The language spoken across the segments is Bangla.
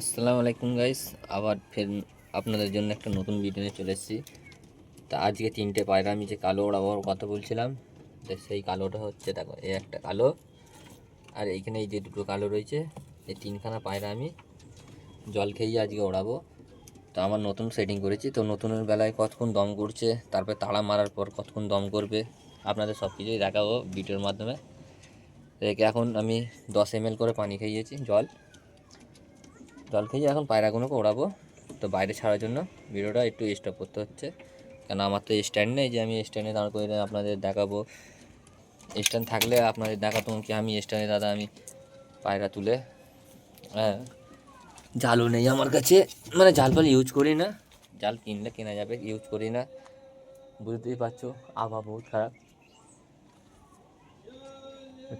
আসসালামু আলাইকুম গাইস, আবার ফের আপনাদের জন্য একটা নতুন ভিডিও নিয়ে চলে এসেছি। তা আজকে তিনটে পায়রা আমি যে কালো ওড়াবার কথা বলছিলাম, তো সেই কালোটা হচ্ছে, দেখো এই একটা কালো, আর এইখানে এই যে দুটো কালো রয়েছে, এই তিনখানা পায়রা আমি জল খেয়ে আজকে ওড়াবো। তো আমার নতুন সেটিং করেছি, তো নতুনের বেলায় কতক্ষণ দম করছে, তারপরে তাড়া মারার পর কতক্ষণ দম করবে, আপনাদের সব কিছুই দেখাবো ভিডিওর মাধ্যমে। তো একে এখন আমি 10 ml করে পানি খাইয়েছি, জল খেয়ে এখন পায়রাগুলোকে ওড়াবো। তো বাইরে ছাড়ার জন্য ভিডিওটা একটু স্টপ করতে হচ্ছে, কেন আমার তো স্ট্যান্ড নেই যে আমি স্ট্যান্ডে দাঁড় করে আপনাদের দেখাবো। স্ট্যান্ড থাকলে আপনাদের দেখাতাম কি আমি স্ট্যান্ডে দাদা আমি পায়রা তুলে, হ্যাঁ জালও নেই আমার কাছে, মানে জাল ফাল ইউজ করি না, জাল কিনলে কেনা যাবে, ইউজ করি না, বুঝতেই পারছো আবহাওয়া বহুত খারাপ।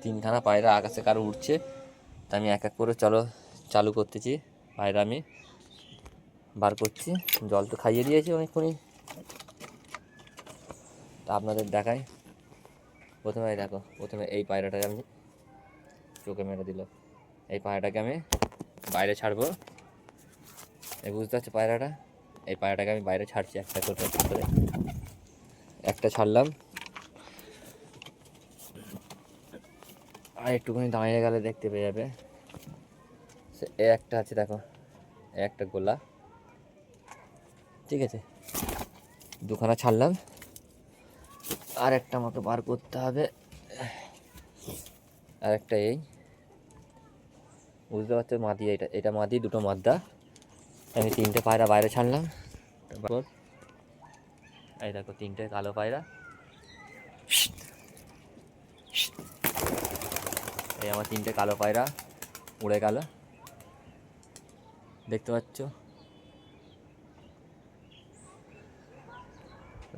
তিনখানা পায়রা আকাশে কারো উঠছে, তা আমি এক এক করে চালু করতেছি। পায়রা আমি বার করছি, জল তো খাইয়ে দিয়েছি অনেকক্ষণই। তা আপনাদের দেখাই, প্রথমে এই পায়রাটাকে আমি চোখে মেরে দিল, এই পায়রাটাকে আমি বাইরে ছাড়বো। এই বুঝতে পারছো পায়রাটা, এই পায়রাটাকে আমি বাইরে ছাড়ছি একটা করে, একটা ছাড়লাম, আর একটুখানি দাঁড়িয়ে গেলে দেখতে পেয়ে যাবে। এ একটা আছে, দেখো এ একটা গোলা, ঠিক আছে, দুখানা ছাড়লাম, আর একটা মতো বার করতে হবে, আর একটা এই বুঝতে পারছো মাদি, এটা মাদি, দুটো মাদ্দা, আমি তিনটে পায়রা বাইরে ছাড়লাম। তারপর এই দেখো তিনটে কালো পায়রা, এই আমার তিনটে কালো পায়রা উড়ে গেল, দেখতে পাচ্ছ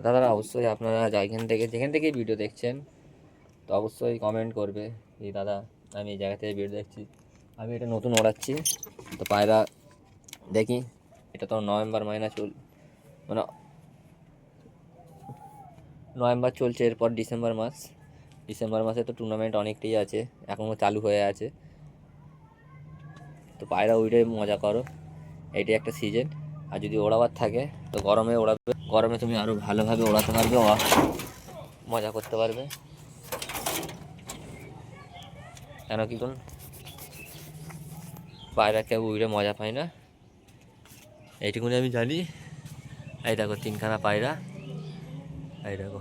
দাদারা। অবশ্যই আপনারা যেখান থেকে ভিডিও দেখছেন, তো অবশ্যই কমেন্ট করবে এই দাদা আমি এই জায়গা থেকে ভিডিও দেখছি, আমি এটা নতুন ওড়াচ্ছি। তো পায়রা দেখি, এটা তো নভেম্বর মানে নভেম্বর চলছে, এরপর ডিসেম্বর মাসে তো টুর্নামেন্ট অনেকটাই আছে, এখনও চালু হয়ে আছে। তো পায়রা উড়ে মজা করো, এইটাই একটা সিজন। আর যদি ওড়াবার থাকে তো গরমে ওড়াবে, গরমে তুমি আরও ভালোভাবে ওড়াতে পারবে, মজা করতে পারবে। কেন কি করুন, পায়রা কেউ উড়ে মজা পায় না, এইটুকুনি আমি জানি। এই দেখো তিনখানা পায়রা, এই দেখো,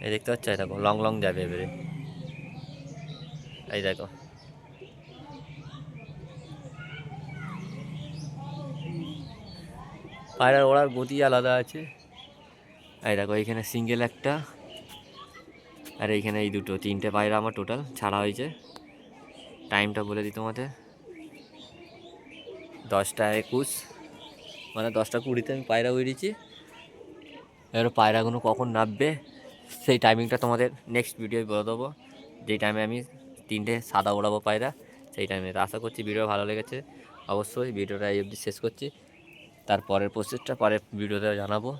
এই দেখতে পাচ্ছ, এই দেখো লং লং যাবে এবারে, এই দেখো পায়রার ওড়ার গতি আলাদা আছে। এই দেখো এইখানে সিঙ্গেল একটা, আর এইখানে এই দুটো, তিনটে পায়রা আমার টোটাল ছাড়া হয়েছে। টাইমটা বলে দিই তোমাদের, 10টা 21, মানে 10টা 20-তে আমি পায়রা উড়িয়েছি। এবার পায়রাগুলো কখন নামবে সেই টাইমিংটা তোমাদের নেক্সট ভিডিও বলে দেবো, যেই টাইমে আমি তিনটে সাদা ওড়াবো পায়রা, সেই টাইমে। আশা করছি ভিডিও ভালো লেগেছে, অবশ্যই ভিডিওটা এই অবধি শেষ করছি, তারপরের প্রসেসটা পরের ভিডিওতে জানাবো।